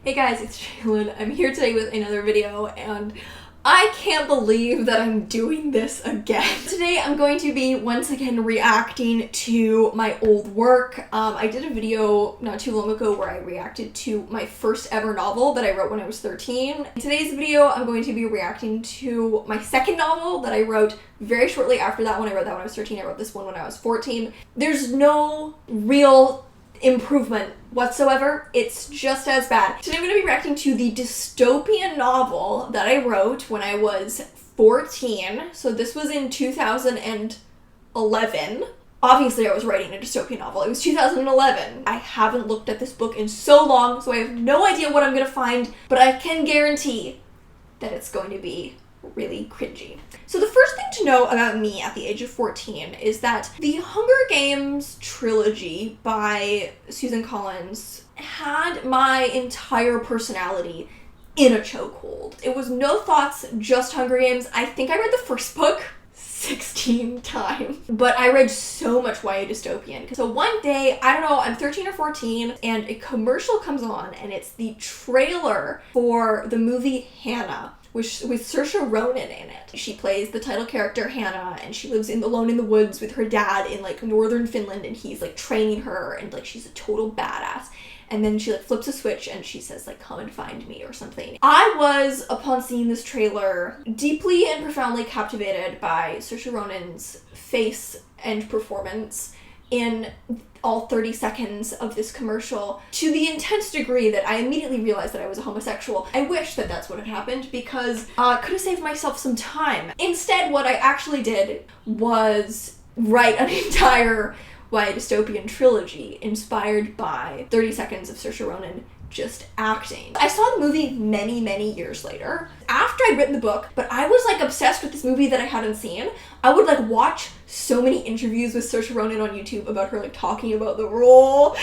Hey guys, it's Jalen. I'm here today with another video and I can't believe that I'm doing this again. Today I'm going to be once again reacting to my old work. I did a video not too long ago where I reacted to my first ever novel that I wrote when I was 13. In today's video I'm going to be reacting to my second novel that I wrote very shortly after that one. I wrote that when I was 13, I wrote this one when I was 14. There's no real improvement whatsoever. It's just as bad. Today I'm going to be reacting to the dystopian novel that I wrote when I was 14. So this was in 2011. Obviously I was writing a dystopian novel. It was 2011. I haven't looked at this book in so long, so I have no idea what I'm going to find, but I can guarantee that it's going to be really cringy. So the first thing to know about me at the age of 14 is that the Hunger Games trilogy by Susan Collins had my entire personality in a chokehold. It was no thoughts, just Hunger Games. I think I read the first book 16 times, but I read so much YA dystopian. So one day, I don't know, I'm 13 or 14 and a commercial comes on and it's the trailer for the movie Hannah with Saoirse Ronan in it. She plays the title character Hannah and she lives alone in the woods with her dad in like northern Finland and he's like training her and like she's a total badass. And then she like flips a switch and she says like, come and find me or something. I was, upon seeing this trailer, deeply and profoundly captivated by Saoirse Ronan's face and performance in all 30 seconds of this commercial, to the intense degree that I immediately realized that I was a homosexual. I wish that that's what had happened because I could have saved myself some time. Instead, what I actually did was write an entire YA dystopian trilogy inspired by 30 seconds of Saoirse Ronan just acting. I saw the movie many years later after I'd written the book, but I was like obsessed with this movie that I hadn't seen. I would like watch so many interviews with Saoirse Ronan on YouTube about her like talking about the role.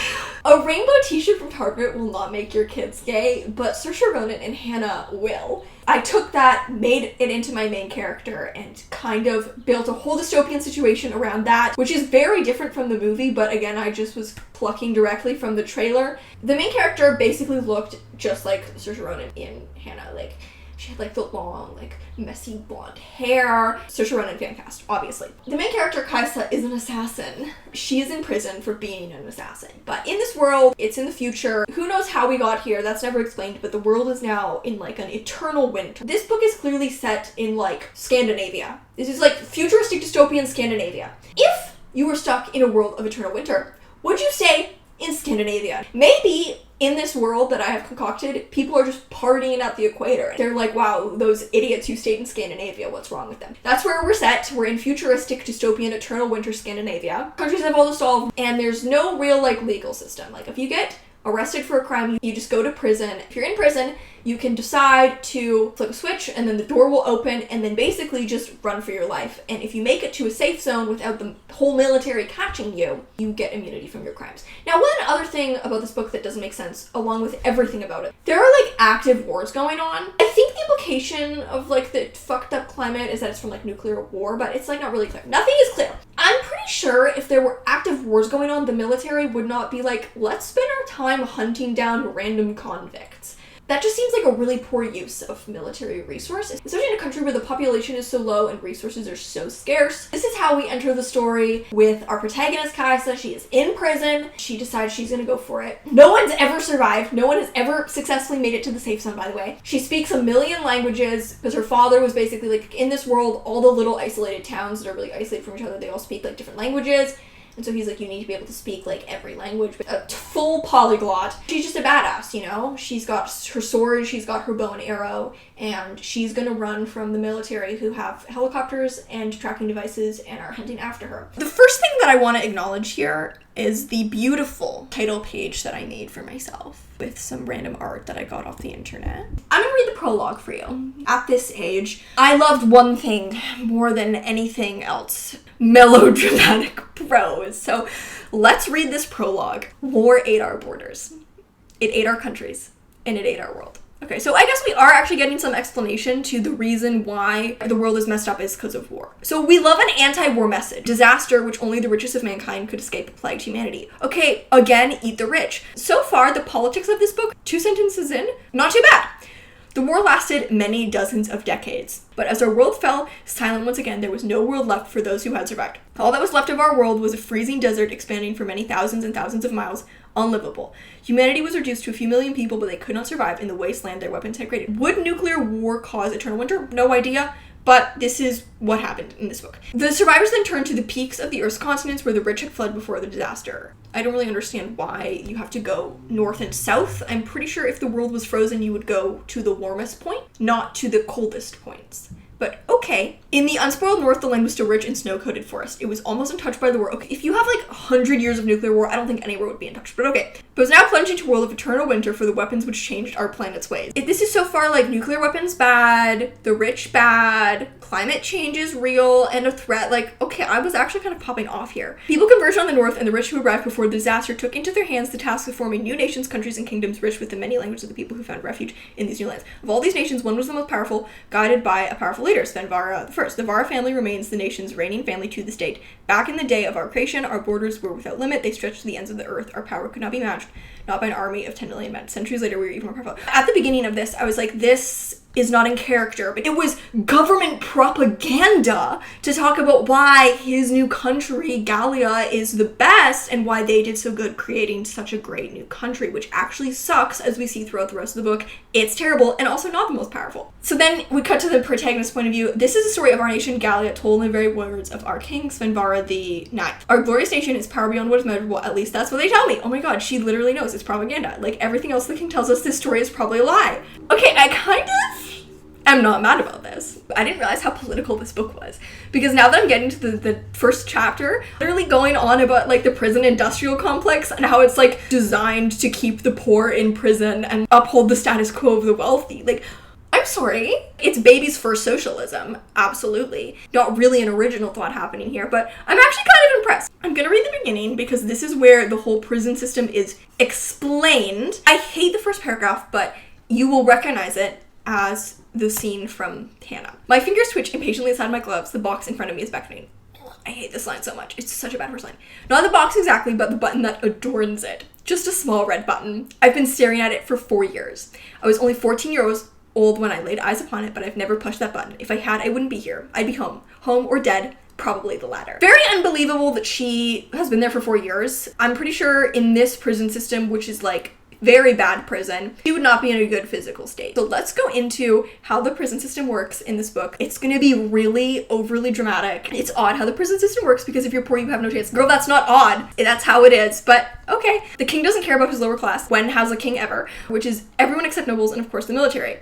A rainbow t-shirt from Target will not make your kids gay, but Saoirse Ronan and Hannah will. I took that, made it into my main character, and kind of built a whole dystopian situation around that, which is very different from the movie, but again, I just was plucking directly from the trailer. The main character basically looked just like Saoirse Ronan in Hannah. Like, she had like the long, like messy blonde hair. Saoirse Ronan fan cast, obviously. The main character, Kaisa, is an assassin. She is in prison for being an assassin. But in this world, it's in the future. Who knows how we got here? That's never explained, but the world is now in like an eternal winter. This book is clearly set in like Scandinavia. This is like futuristic dystopian Scandinavia. If you were stuck in a world of eternal winter, would you stay in Scandinavia? Maybe in this world that I have concocted, people are just partying at the equator. They're like, wow, those idiots who stayed in Scandinavia, what's wrong with them? That's where we're set. We're in futuristic, dystopian, eternal winter Scandinavia. Countries have all dissolved, and there's no real, like, legal system. Like, if you get arrested for a crime, you just go to prison. If you're in prison, you can decide to flip a switch and then the door will open and then basically just run for your life. And if you make it to a safe zone without the whole military catching you, you get immunity from your crimes. Now, one other thing about this book that doesn't make sense, along with everything about it, there are like active wars going on. I think the implication of like the fucked up climate is that it's from like nuclear war, but it's like not really clear. Nothing is clear. I'm pretty sure if there were active wars going on, the military would not be like, let's spend our time hunting down random convicts. That just seems like a really poor use of military resources, especially in a country where the population is so low and resources are so scarce. This is how we enter the story with our protagonist, Kaisa. She is in prison. She decides she's gonna go for it. No one's ever survived. No one has ever successfully made it to the safe zone, by the way. She speaks a million languages because her father was basically like, in this world, all the little isolated towns that are really isolated from each other, they all speak like different languages. And so he's like, you need to be able to speak like every language, a full polyglot. She's just a badass, you know? She's got her sword, she's got her bow and arrow, and she's gonna run from the military who have helicopters and tracking devices and are hunting after her. The first thing that I want to acknowledge here is the beautiful title page that I made for myself with some random art that I got off the internet. I'm gonna read the prologue for you. At this age, I loved one thing more than anything else: melodramatic prose. So let's read this prologue. War ate our borders. It ate our countries. And it ate our world. Okay, so I guess we are actually getting some explanation to the reason why the world is messed up is because of war. So we love an anti-war message. Disaster, which only the richest of mankind could escape, plagued humanity. Okay, again, eat the rich. So far, the politics of this book, 2 sentences in, not too bad. The war lasted many dozens of decades, but as our world fell silent once again, there was no world left for those who had survived. All that was left of our world was a freezing desert expanding for many thousands and thousands of miles, unlivable. Humanity was reduced to a few million people, but they could not survive in the wasteland their weapons had created. Would nuclear war cause eternal winter? No idea. But this is what happened in this book. The survivors then turned to the peaks of the Earth's continents where the rich had fled before the disaster. I don't really understand why you have to go north and south. I'm pretty sure if the world was frozen, you would go to the warmest point, not to the coldest points. But okay. In the unspoiled north, the land was still rich in snow-coated forest. It was almost untouched by the war. Okay, if you have like 100 years of nuclear war, I don't think anywhere would be untouched, but okay. But it was now plunged into a world of eternal winter for the weapons which changed our planet's ways. This is so far like nuclear weapons bad, the rich bad, climate change is real, and a threat. Like, okay, I was actually kind of popping off here. People converged on the north, and the rich who arrived before the disaster took into their hands the task of forming new nations, countries, and kingdoms rich with the many languages of the people who found refuge in these new lands. Of all these nations, one was the most powerful, guided by a powerful leader, Svenvara I. The Vara family remains the nation's reigning family to this date. Back in the day of our creation, our borders were without limit. They stretched to the ends of the earth. Our power could not be matched, not by an army of 10 million men. Centuries later, we were even more powerful. At the beginning of this, I was like, this is not in character, but it was government propaganda to talk about why his new country, Gallia, is the best and why they did so good creating such a great new country, which actually sucks as we see throughout the rest of the book. It's terrible and also not the most powerful. So then we cut to the protagonist's point of view. This is a story of our nation, Gallia, told in the very words of our king, Svenvara the Ninth. Our glorious nation is power beyond what is measurable, at least that's what they tell me. Oh my god, she literally knows it's propaganda. Like everything else the king tells us, this story is probably a lie. Okay, I kind of am not mad about this. I didn't realize how political this book was, because now that I'm getting to the first chapter, literally going on about like the prison industrial complex and how it's like designed to keep the poor in prison and uphold the status quo of the wealthy. Like, I'm sorry, it's baby's first socialism, absolutely. Not really an original thought happening here, but I'm actually kind of impressed. I'm gonna read the beginning because this is where the whole prison system is explained. I hate the first paragraph, but you will recognize it as the scene from Hannah. My fingers twitch impatiently inside my gloves. The box in front of me is beckoning. I hate this line so much. It's such a bad first line. Not the box exactly, but the button that adorns it. Just a small red button. I've been staring at it for 4 years. I was only 14 years old when I laid eyes upon it, but I've never pushed that button. If I had, I wouldn't be here. I'd be home. Home or dead. Probably the latter. Very unbelievable that she has been there for 4 years. I'm pretty sure in this prison system, which is like very bad prison, she would not be in a good physical state. So let's go into how the prison system works in this book. It's going to be really overly dramatic. It's odd how the prison system works because if you're poor, you have no chance. Girl, that's not odd. That's how it is. But okay. The king doesn't care about his lower class. When has a king ever? Which is everyone except nobles and of course the military.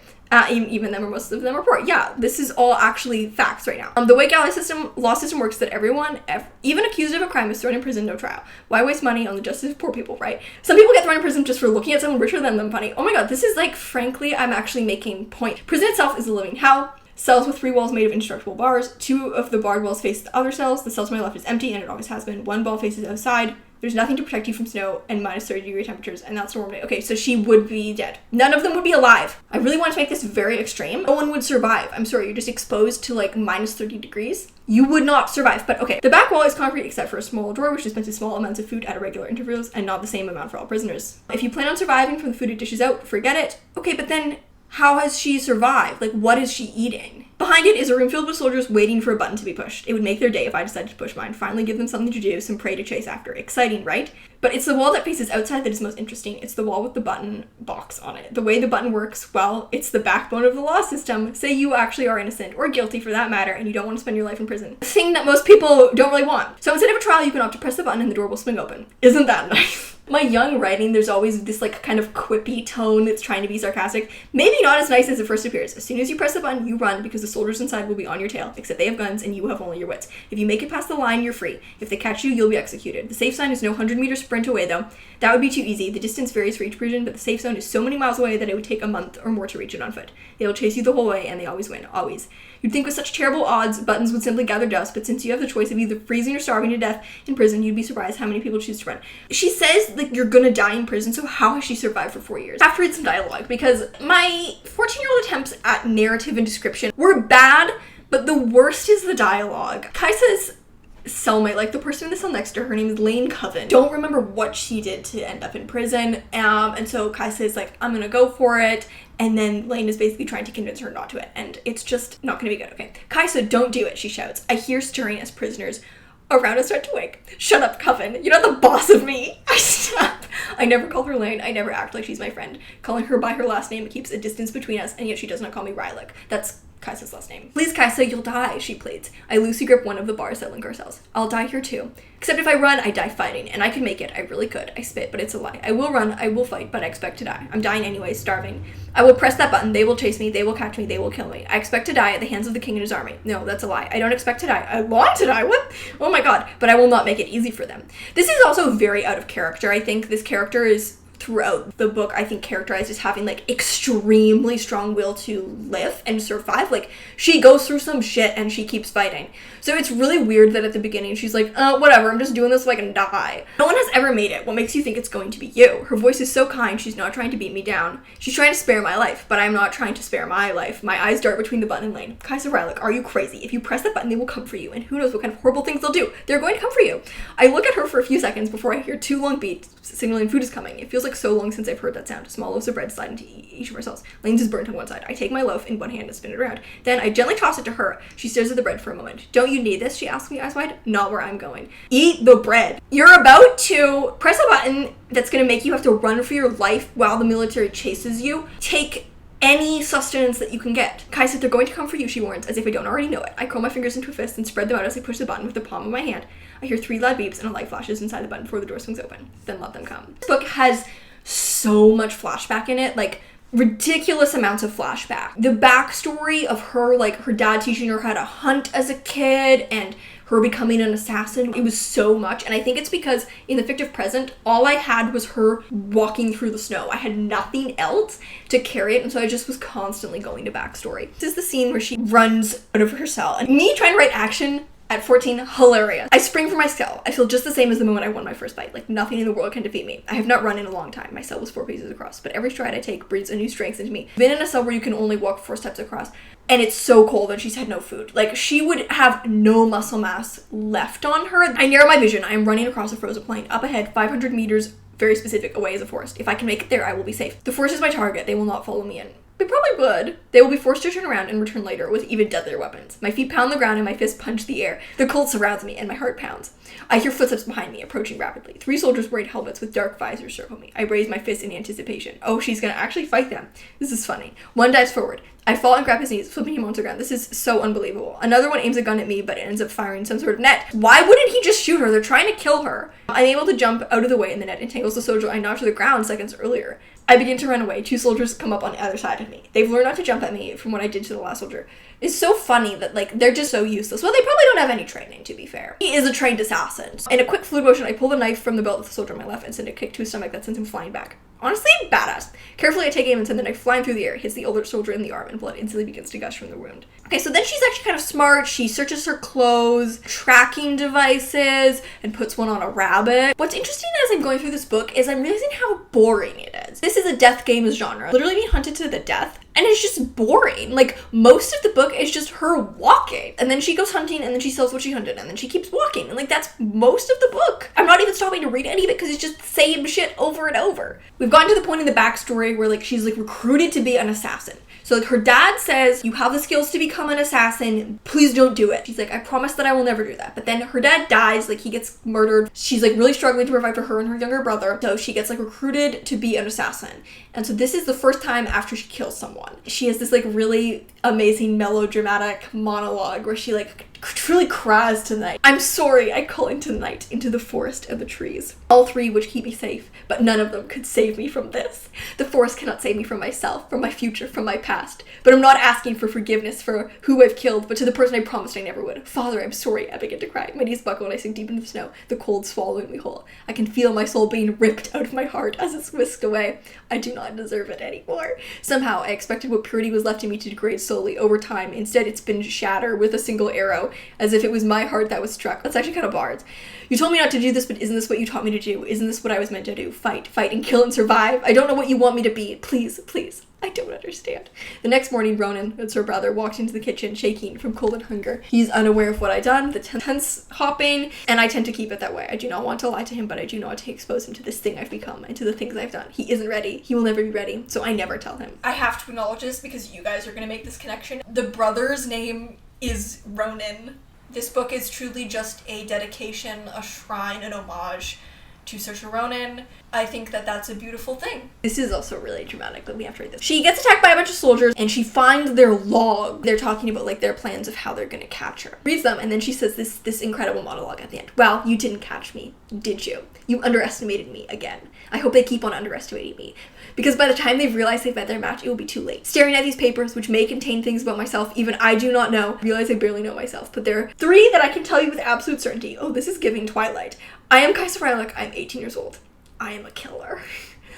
Even them or most of them are poor. Yeah, this is all actually facts right now. The way Gallia law system works is that everyone, even accused of a crime, is thrown in prison, no trial. Why waste money on the justice of poor people, right? Some people get thrown in prison just for looking at someone richer than them funny. Oh my god, this is like, frankly, I'm actually making point. Prison itself is a living hell. Cells with 3 walls made of indestructible bars. 2 of the barred walls face the other cells. The cell to my left is empty, and it always has been. 1 wall faces outside. There's nothing to protect you from snow and minus 30-degree temperatures, and that's normal. Okay, so she would be dead. None of them would be alive. I really want to make this very extreme. No one would survive. I'm sorry, you're just exposed to like minus 30 degrees. You would not survive, but okay. The back wall is concrete except for a small drawer which dispenses small amounts of food at irregular intervals and not the same amount for all prisoners. If you plan on surviving from the food it dishes out, forget it. Okay, but then how has she survived? Like, what is she eating? Behind it is a room filled with soldiers waiting for a button to be pushed. It would make their day if I decided to push mine. Finally give them something to do, some prey to chase after. Exciting, right? But it's the wall that faces outside that is most interesting. It's the wall with the button box on it. The way the button works, well, it's the backbone of the law system. Say you actually are innocent, or guilty for that matter, and you don't want to spend your life in prison. A thing that most people don't really want. So instead of a trial, you can opt to press the button and the door will swing open. Isn't that nice? My young writing, there's always this like kind of quippy tone that's trying to be sarcastic. Maybe not as nice as it first appears. As soon as you press the button, you run because the soldiers inside will be on your tail, except they have guns and you have only your wits. If you make it past the line, you're free. If they catch you, you'll be executed. The safe sign is no 100-meter sprint away though. That would be too easy. The distance varies for each prison, but the safe zone is so many miles away that it would take a month or more to reach it on foot. They will chase you the whole way and they always win, always. You'd think with such terrible odds, buttons would simply gather dust, but since you have the choice of either freezing or starving to death in prison, you'd be surprised how many people choose to run. She says like, you're gonna die in prison, so how has she survived for 4 years? I have to read some dialogue, because my 14-year-old attempts at narrative and description were bad, but the worst is the dialogue. Kaisa's cellmate, like the person in the cell next to her name is Lane Coven. Don't remember what she did to end up in prison. And so Kaisa is like, I'm gonna go for it. And then Lane is basically trying to convince her not to it. And it's just not gonna be good. Okay. Kaisa, don't do it, she shouts. I hear stirring as prisoners around us start to wake. Shut up, Coven. You're not the boss of me. I snap. I never call her Lane. I never act like she's my friend. Calling her by her last name keeps a distance between us, and yet she does not call me Rylick. That's Kaisa's last name. Please, Kaisa, you'll die, she pleads. I loosely grip one of the bars that link our cells. I'll die here too. Except if I run, I die fighting, and I could make it. I really could. I spit, but it's a lie. I will run, I will fight, but I expect to die. I'm dying anyway, starving. I will press that button. They will chase me. They will catch me. They will kill me. I expect to die at the hands of the king and his army. No, that's a lie. I don't expect to die. I want to die. What? Oh my god. But I will not make it easy for them. This is also very out of character. I think this character is, throughout the book, I think characterized as having like extremely strong will to live and survive. Like, she goes through some shit and she keeps fighting. So it's really weird that at the beginning she's like, whatever, I'm just doing this so I can die. No one has ever made it. What makes you think it's going to be you? Her voice is so kind. She's not trying to beat me down. She's trying to spare my life, but I'm not trying to spare my life. My eyes dart between the button and Lane. Kaisa Rylick, are you crazy? If you press that button, they will come for you, and who knows what kind of horrible things they'll do. They're going to come for you. I look at her for a few seconds before I hear 2 long beats signaling food is coming. It feels like so long since I've heard that sound. Small loaves of bread slide into each of our cells. Lane's is burnt on one side. I take my loaf in one hand and spin it around. Then I gently toss it to her. She stares at the bread for a moment. Don't you need this? She asks me eyes wide. Not where I'm going. Eat the bread. You're about to press a button that's going to make you have to run for your life while the military chases you. Take any sustenance that you can get. Kaisa, they're going to come for you, she warns, as if I don't already know it. I curl my fingers into a fist and spread them out as I push the button with the palm of my hand. I hear 3 loud beeps and a light flashes inside the button before the door swings open. Then let them come. This book has so much flashback in it, like ridiculous amounts of flashback. The backstory of her, like her dad teaching her how to hunt as a kid and her becoming an assassin, it was so much. And I think it's because in the fictive present, all I had was her walking through the snow. I had nothing else to carry it, and so I just was constantly going to backstory. This is the scene where she runs out of her cell, and me trying to write action at 14, hilarious. I spring for my cell. I feel just the same as the moment I won my first fight. Like, nothing in the world can defeat me. I have not run in a long time. My cell was 4 paces across, but every stride I take breathes a new strength into me. I've been in a cell where you can only walk 4 steps across, and it's so cold, and she's had no food. Like, she would have no muscle mass left on her. I narrow my vision. I am running across a frozen plain. Up ahead, 500 meters, very specific, away is a forest. If I can make it there, I will be safe. The forest is my target. They will not follow me in. They probably would. They will be forced to turn around and return later with even deadlier weapons. My feet pound the ground and my fists punch the air. The cold surrounds me and my heart pounds. I hear footsteps behind me, approaching rapidly. 3 soldiers wearing helmets with dark visors circle me. I raise my fist in anticipation. Oh, she's gonna actually fight them. This is funny. One dives forward. I fall and grab his knees, flipping him onto the ground. This is so unbelievable. Another one aims a gun at me, but it ends up firing some sort of net. Why wouldn't he just shoot her? They're trying to kill her. I'm able to jump out of the way and the net entangles the soldier I knocked to the ground seconds earlier. I begin to run away. 2 soldiers come up on the other side of me. They've learned not to jump at me from what I did to the last soldier. It's so funny that, like, they're just so useless. Well, they probably don't have any training, to be fair. He is a trained assassin. In a quick fluid motion, I pull the knife from the belt of the soldier on my left and send a kick to his stomach that sends him flying back. Honestly, badass. Carefully, I take aim and send the knife flying through the air, hits the older soldier in the arm, and blood instantly begins to gush from the wound. Okay, so then she's actually kind of smart. She searches her clothes, tracking devices, and puts one on a rabbit. What's interesting as I'm going through this book is I'm realizing how boring it is. This is a death game genre. Literally being hunted to the death. And it's just boring. Like, most of the book is just her walking. And then she goes hunting, and then she sells what she hunted, and then she keeps walking. And, like, that's most of the book. I'm not even stopping to read any of it because it's just the same shit over and over. We've gotten to the point in the backstory where, like, she's, like, recruited to be an assassin. So, like, her dad says, you have the skills to become an assassin, please don't do it. She's like, I promise that I will never do that. But then her dad dies, like, he gets murdered. She's, like, really struggling to provide for her and her younger brother. So she gets, like, recruited to be an assassin. And so this is the first time after she kills someone. She has this, like, really amazing melodramatic monologue where she, like, truly cries to night. I'm sorry, I call into night, into the forest and the trees. All 3 which keep me safe, but none of them could save me from this. The forest cannot save me from myself, from my future, from my past. But I'm not asking for forgiveness for who I've killed, but to the person I promised I never would. Father, I'm sorry. I begin to cry. My knees buckle and I sink deep into the snow, the cold swallowing me whole. I can feel my soul being ripped out of my heart as it's whisked away. I do not deserve it anymore. Somehow, I expected what purity was left in me to degrade slowly over time. Instead, it's been shattered with a single arrow. echo, as if it was my heart that was struck. That's actually kind of bars. You told me not to do this, but isn't this what you taught me to do? Isn't this what I was meant to do? Fight, fight, and kill and survive. I don't know what you want me to be. Please, please. I don't understand. The next morning, Ronan, that's her brother, walked into the kitchen shaking from cold and hunger. He's unaware of what I'd done, the tense hopping, and I tend to keep it that way. I do not want to lie to him, but I do not want to expose him to this thing I've become and to the things I've done. He isn't ready. He will never be ready, so I never tell him. I have to acknowledge this because you guys are going to make this connection. The brother's name is Ronan. This book is truly just a dedication, a shrine, an homage to Saoirse Ronan. I think that that's a beautiful thing. This is also really dramatic, but we have to read this. She gets attacked by a bunch of soldiers and she finds their log. They're talking about like their plans of how they're gonna catch her. Reads them and then she says this incredible monologue at the end. Well, you didn't catch me, did you? You underestimated me again. I hope they keep on underestimating me. Because by the time they've realized they've met their match, it will be too late. Staring at these papers, which may contain things about myself even I do not know, realize I barely know myself. But there are 3 that I can tell you with absolute certainty. Oh, this is giving Twilight. I am Kaisa Freilich. I'm 18 years old. I am a killer.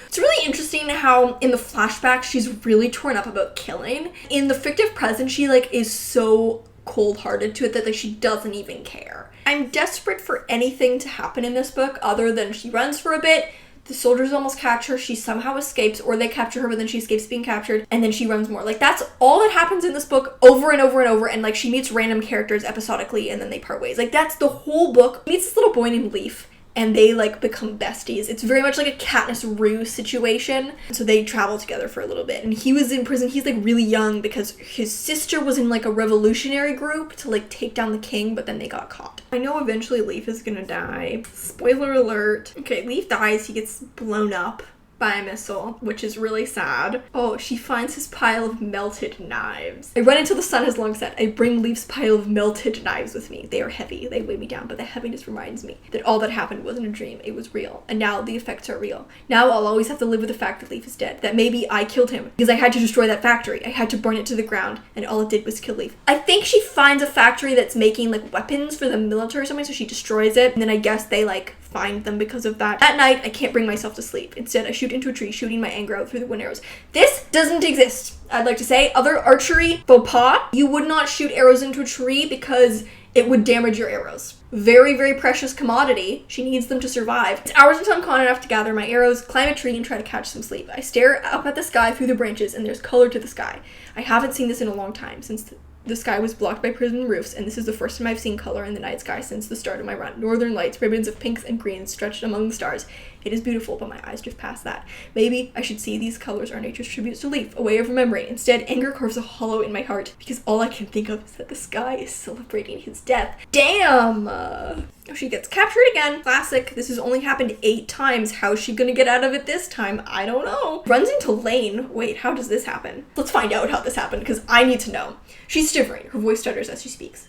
It's really interesting how in the flashback she's really torn up about killing. In the fictive present, she like is so cold-hearted to it that like she doesn't even care. I'm desperate for anything to happen in this book other than she runs for a bit, the soldiers almost catch her, she somehow escapes, or they capture her but then she escapes being captured, and then she runs more. Like that's all that happens in this book over and over and over, and like she meets random characters episodically and then they part ways. Like that's the whole book. Meets this little boy named Leaf and they like become besties. It's very much like a Katniss Rue situation. So they travel together for a little bit, and he was in prison. He's like really young because his sister was in like a revolutionary group to like take down the king, but then they got caught. I know eventually Leaf is gonna die. Spoiler alert. Okay, Leaf dies. He gets blown up by a missile, which is really sad. Oh, she finds his pile of melted knives. I run until the sun has long set. I bring Leaf's pile of melted knives with me. They are heavy. They weigh me down, but the heaviness reminds me that all that happened wasn't a dream. It was real. And now the effects are real. Now I'll always have to live with the fact that Leaf is dead. That maybe I killed him because I had to destroy that factory. I had to burn it to the ground, and all it did was kill Leaf. I think she finds a factory that's making like weapons for the military or something, so she destroys it, and then I guess they like find them because of that. At night, I can't bring myself to sleep. Instead, I shoot into a tree, shooting my anger out through the wind arrows. This doesn't exist. I'd like to say, other archery faux pas, you would not shoot arrows into a tree because it would damage your arrows. Very, very precious commodity. She needs them to survive. It's hours until I'm calm enough to gather my arrows, climb a tree, and try to catch some sleep. I stare up at the sky through the branches, and there's color to the sky. I haven't seen this in a long time, since the sky was blocked by prison roofs, and this is the first time I've seen color in the night sky since the start of my run. Northern lights, ribbons of pinks and greens stretched among the stars. It is beautiful, but my eyes drift past that. Maybe I should see these colors are nature's tributes to Leaf, a way of remembering. Instead, anger carves a hollow in my heart, because all I can think of is that the sky is celebrating his death. Damn! She gets captured again. Classic. This has only happened 8 times. How's she gonna get out of it this time? I don't know. Runs into Lane. Wait, how does this happen? Let's find out how this happened, because I need to know. She's shivering. Her voice stutters as she speaks.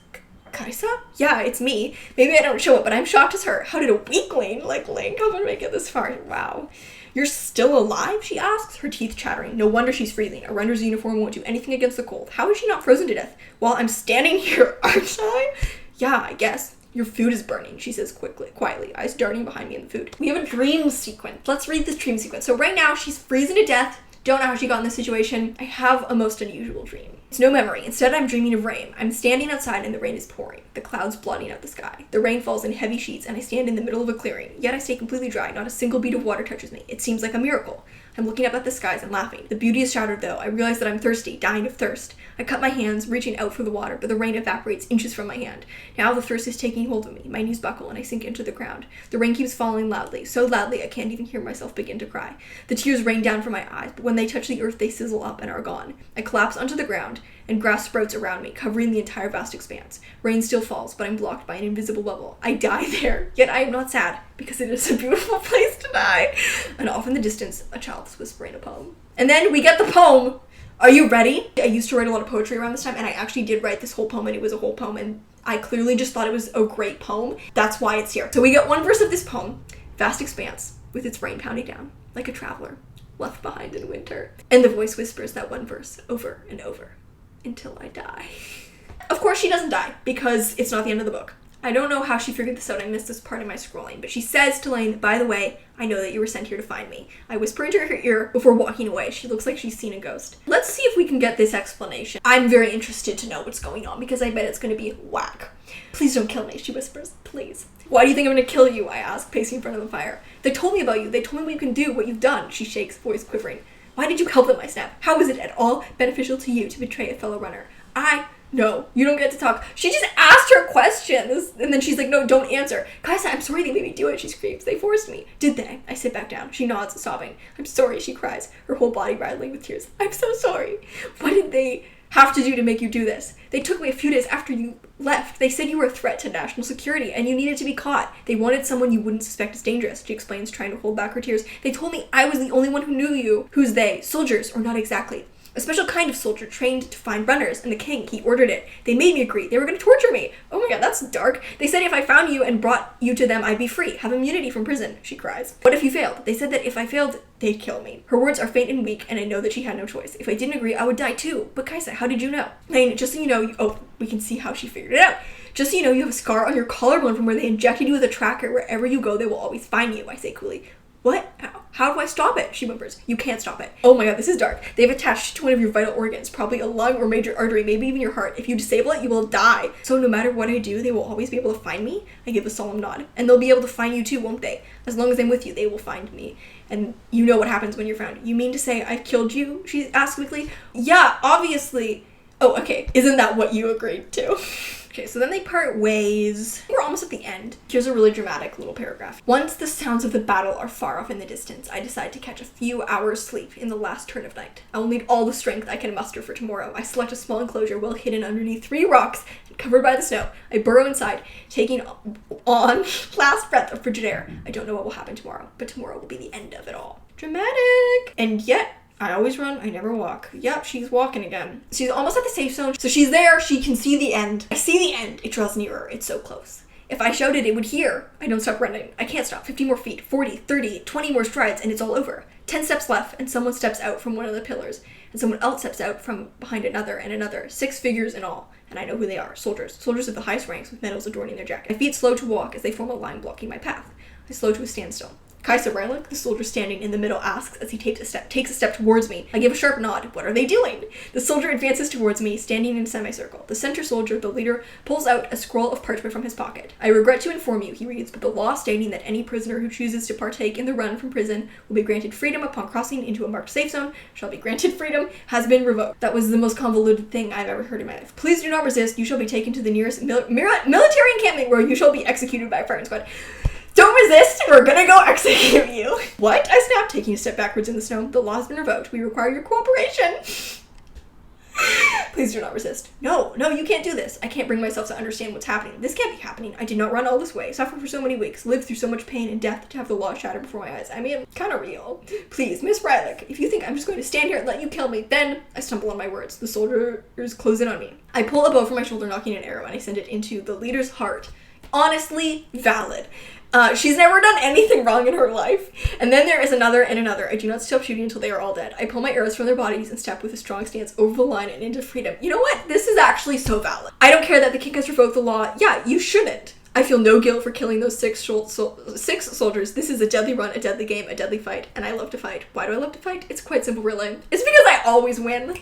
Kaisa? Yeah, it's me. Maybe I don't show it, but I'm shocked as her. How did a weakling like Lane come and make it this far? Wow. You're still alive? She asks, her teeth chattering. No wonder she's freezing. A render's uniform won't do anything against the cold. How is she not frozen to death? Well, I'm standing here, aren't I? Yeah, I guess. Your food is burning, she says quietly, eyes darting behind me in the food. We have a dream sequence. Let's read this dream sequence. So right now, she's freezing to death. Don't know how she got in this situation. I have a most unusual dream. It's no memory. Instead, I'm dreaming of rain. I'm standing outside and the rain is pouring. The clouds blotting out the sky. The rain falls in heavy sheets and I stand in the middle of a clearing. Yet I stay completely dry. Not a single bead of water touches me. It seems like a miracle. I'm looking up at the skies and laughing. The beauty is shattered though. I realize that I'm thirsty, dying of thirst. I cut my hands, reaching out for the water, but the rain evaporates inches from my hand. Now the thirst is taking hold of me. My knees buckle and I sink into the ground. The rain keeps falling loudly, so loudly I can't even hear myself begin to cry. The tears rain down from my eyes, but when they touch the earth, they sizzle up and are gone. I collapse onto the ground, and grass sprouts around me, covering the entire vast expanse. Rain still falls, but I'm blocked by an invisible bubble. I die there, yet I am not sad, because it is a beautiful place to die. And off in the distance, a child is whispering a poem. And then we get the poem. Are you ready? I used to write a lot of poetry around this time, and I actually did write this whole poem, and it was a whole poem, and I clearly just thought it was a great poem. That's why it's here. So we get one verse of this poem. Vast expanse, with its rain pounding down, like a traveler, left behind in winter. And the voice whispers that one verse over and over, until I die. Of course she doesn't die, because it's not the end of the book. I don't know how she figured this out. I missed this part of my scrolling. But she says to Lane, by the way, I know that you were sent here to find me. I whisper into her ear before walking away. She looks like she's seen a ghost. Let's see if we can get this explanation. I'm very interested to know what's going on because I bet it's going to be whack. Please don't kill me, she whispers. Please. Why do you think I'm going to kill you? I ask, pacing in front of the fire. They told me about you. They told me what you can do, what you've done. She shakes, voice quivering. Why did you help them? I snap. How is it at all beneficial to you to betray a fellow runner? No, you don't get to talk. She just asked her questions, and then she's like, no, don't answer. Guys, I'm sorry they made me do it, she screams. They forced me. Did they? I sit back down. She nods, sobbing. I'm sorry, she cries, her whole body rattling with tears. I'm so sorry. What did they have to do to make you do this? They took me a few days after you left. They said you were a threat to national security, and you needed to be caught. They wanted someone you wouldn't suspect as dangerous, she explains, trying to hold back her tears. They told me I was the only one who knew you. Who's they? Soldiers, or not exactly. A special kind of soldier trained to find runners, and the king, he ordered it. They made me agree. They were going to torture me. Oh my god, that's dark. They said if I found you and brought you to them, I'd be free, have immunity from prison, she cries. What if you failed? They said that if I failed, they'd kill me. Her words are faint and weak, and I know that she had no choice. If I didn't agree, I would die too. But Kaisa, how did you know? Lane, just so you know, we can see how she figured it out. Just so you know, you have a scar on your collarbone from where they injected you with a tracker. Wherever you go, they will always find you, I say coolly. What? How do I stop it? She whimpers. You can't stop it. Oh my god, this is dark. They've attached to one of your vital organs, probably a lung or major artery, maybe even your heart. If you disable it, you will die. So no matter what I do, they will always be able to find me? I give a solemn nod. And they'll be able to find you too, won't they? As long as I'm with you, they will find me. And you know what happens when you're found. You mean to say I've killed you? She asks quickly. Yeah, obviously. Oh, okay. Isn't that what you agreed to? Okay, so then they part ways. We're almost at the end. Here's a really dramatic little paragraph. Once the sounds of the battle are far off in the distance, I decide to catch a few hours sleep in the last turn of night. I will need all the strength I can muster for tomorrow. I select a small enclosure well hidden underneath 3 rocks and covered by the snow. I burrow inside, taking on last breath of frigid air. I don't know what will happen tomorrow, but tomorrow will be the end of it all. Dramatic! And yet, I always run, I never walk. Yep, she's walking again. She's almost at the safe zone. So she's there, she can see the end. I see the end. It draws nearer. It's so close. If I shouted, it would hear. I don't stop running. I can't stop. 50 more feet, 40, 30, 20 more strides, and it's all over. 10 steps left, and someone steps out from one of the pillars, and someone else steps out from behind another and another. 6 figures in all. And I know who they are. Soldiers. Soldiers of the highest ranks with medals adorning their jacket. My feet slow to walk as they form a line blocking my path. I slow to a standstill. Kaisa Rylik, the soldier standing in the middle, asks as he takes a step towards me. I give a sharp nod. What are they doing? The soldier advances towards me, standing in a semicircle. The center soldier, the leader, pulls out a scroll of parchment from his pocket. I regret to inform you, he reads, but the law stating that any prisoner who chooses to partake in the run from prison will be granted freedom upon crossing into a marked safe zone, shall be granted freedom, has been revoked. That was the most convoluted thing I've ever heard in my life. Please do not resist. You shall be taken to the nearest military encampment where you shall be executed by a firing squad. Don't resist, we're gonna go execute you. What? I snapped, taking a step backwards in the snow. The law has been revoked. We require your cooperation. Please do not resist. No, you can't do this. I can't bring myself to understand what's happening. This can't be happening. I did not run all this way, suffer for so many weeks, live through so much pain and death to have the law shattered before my eyes. I mean, kind of real. Please, Miss Rylik, if you think I'm just going to stand here and let you kill me, then I stumble on my words. The soldiers close in on me. I pull a bow from my shoulder, knocking an arrow, and I send it into the leader's heart. Honestly, valid. She's never done anything wrong in her life. And then there is another and another. I do not stop shooting until they are all dead. I pull my arrows from their bodies and step with a strong stance over the line and into freedom. You know what? This is actually so valid. I don't care that the king has revoked the law. Yeah, you shouldn't. I feel no guilt for killing those 6 soldiers. This is a deadly run, a deadly game, a deadly fight, and I love to fight. Why do I love to fight? It's quite simple, really. It's because I always win.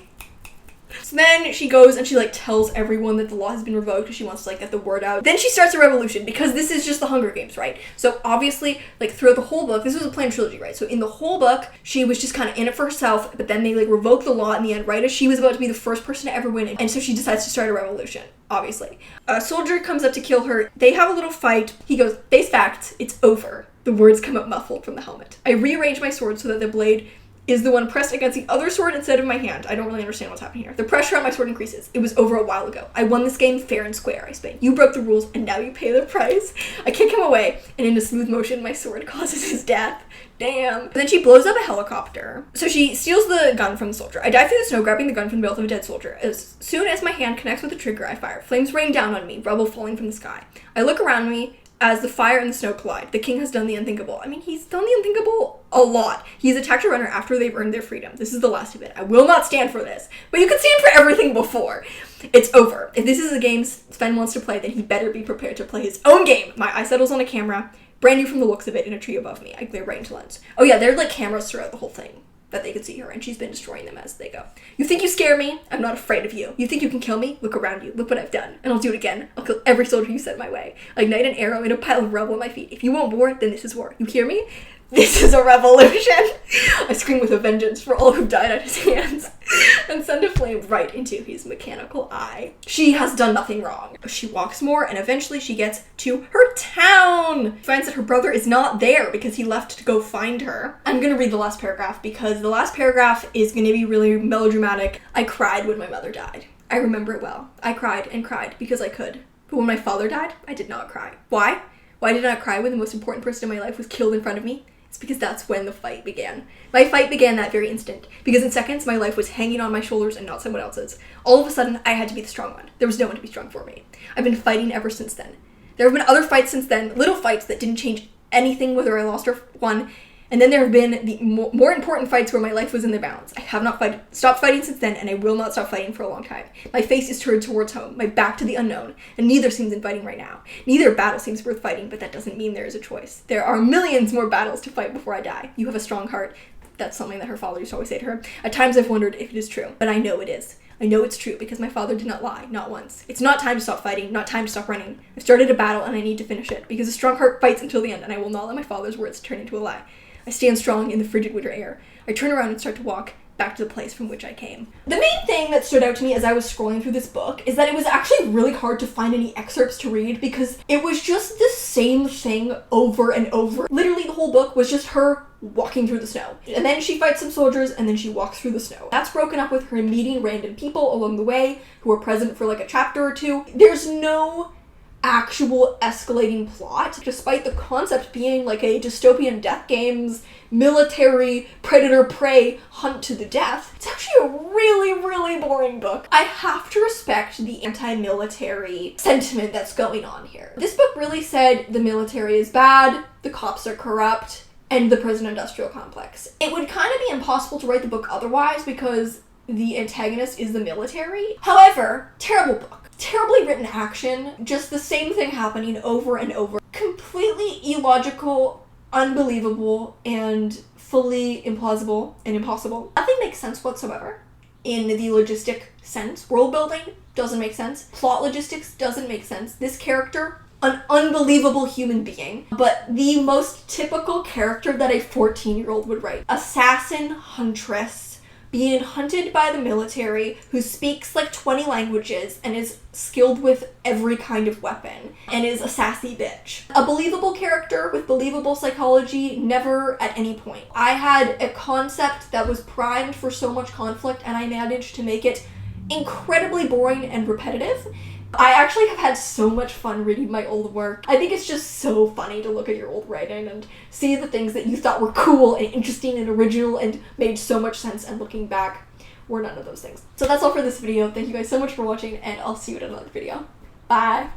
So then she goes and she tells everyone that the law has been revoked because she wants to get the word out. Then she starts a revolution because this is just the Hunger Games, right? So obviously throughout the whole book, this was a planned trilogy, right? So in the whole book, she was just kind of in it for herself, but then they revoked the law in the end, right? As she was about to be the first person to ever win it. And so she decides to start a revolution, obviously. A soldier comes up to kill her. They have a little fight. He goes, "Face facts, it's over." The words come out muffled from the helmet. I rearrange my sword so that the blade is the one pressed against the other sword instead of my hand. I don't really understand what's happening here. The pressure on my sword increases. It was over a while ago. I won this game fair and square, I spit. You broke the rules, and now you pay the price. I kick him away, and in a smooth motion, my sword causes his death. Damn. And then she blows up a helicopter. So she steals the gun from the soldier. I dive through the snow, grabbing the gun from the belt of a dead soldier. As soon as my hand connects with the trigger, I fire. Flames rain down on me, rubble falling from the sky. I look around me, As the fire and the snow collide, the king has done the unthinkable. I mean, he's done the unthinkable a lot. He's attacked a runner after they've earned their freedom. This is the last of it. I will not stand for this. But you can stand for everything before. It's over. If this is a game Sven wants to play, then he better be prepared to play his own game. My eye settles on a camera, brand new from the looks of it, in a tree above me. I glare right into lens. Oh yeah, there are like cameras throughout the whole thing that they could see her, and she's been destroying them as they go. You think you scare me? I'm not afraid of you. You think you can kill me? Look around you. Look what I've done. And I'll do it again. I'll kill every soldier you send my way. I ignite an arrow in a pile of rubble at my feet. If you want war, then this is war. You hear me? This is a revolution. I scream with a vengeance for all who died at his hands and send a flame right into his mechanical eye. She has done nothing wrong. She walks more and eventually she gets to her town. She finds that her brother is not there because he left to go find her. I'm gonna read the last paragraph because the last paragraph is gonna be really melodramatic. I cried when my mother died. I remember it well. I cried and cried because I could. But when my father died, I did not cry. Why? Why did I not cry when the most important person in my life was killed in front of me? It's because that's when the fight began. My fight began that very instant, because in seconds my life was hanging on my shoulders and not someone else's. All of a sudden, I had to be the strong one. There was no one to be strong for me. I've been fighting ever since then. There have been other fights since then, little fights that didn't change anything whether I lost or won, and then there have been the more important fights where my life was in the balance. I have not stopped fighting since then, and I will not stop fighting for a long time. My face is turned towards home, my back to the unknown, and neither seems inviting right now. Neither battle seems worth fighting, but that doesn't mean there is a choice. There are millions more battles to fight before I die. You have a strong heart. That's something that her father used to always say to her. At times I've wondered if it is true, but I know it is. I know it's true because my father did not lie, not once. It's not time to stop fighting, not time to stop running. I've started a battle and I need to finish it, because a strong heart fights until the end, and I will not let my father's words turn into a lie. I stand strong in the frigid winter air. I turn around and start to walk back to the place from which I came. The main thing that stood out to me as I was scrolling through this book is that it was actually really hard to find any excerpts to read because it was just the same thing over and over. Literally the whole book was just her walking through the snow. And then she fights some soldiers and then she walks through the snow. That's broken up with her meeting random people along the way who are present for like a chapter or two. There's no actual escalating plot, despite the concept being like a dystopian Death Games military predator-prey hunt to the death. It's actually a really, really boring book. I have to respect the anti-military sentiment that's going on here. This book really said the military is bad, the cops are corrupt, and the prison-industrial complex. It would kind of be impossible to write the book otherwise because the antagonist is the military. However, terrible book. Terribly written action, just the same thing happening over and over. Completely illogical, unbelievable, and fully implausible and impossible. Nothing makes sense whatsoever in the logistic sense. World building doesn't make sense. Plot logistics doesn't make sense. This character, an unbelievable human being, but the most typical character that a 14-year-old would write. Assassin, huntress, being hunted by the military, who speaks like 20 languages and is skilled with every kind of weapon, and is a sassy bitch. A believable character with believable psychology, never at any point. I had a concept that was primed for so much conflict, and I managed to make it incredibly boring and repetitive. I actually have had so much fun reading my old work. I think it's just so funny to look at your old writing and see the things that you thought were cool and interesting and original and made so much sense, and looking back were none of those things. So that's all for this video. Thank you guys so much for watching, and I'll see you in another video. Bye!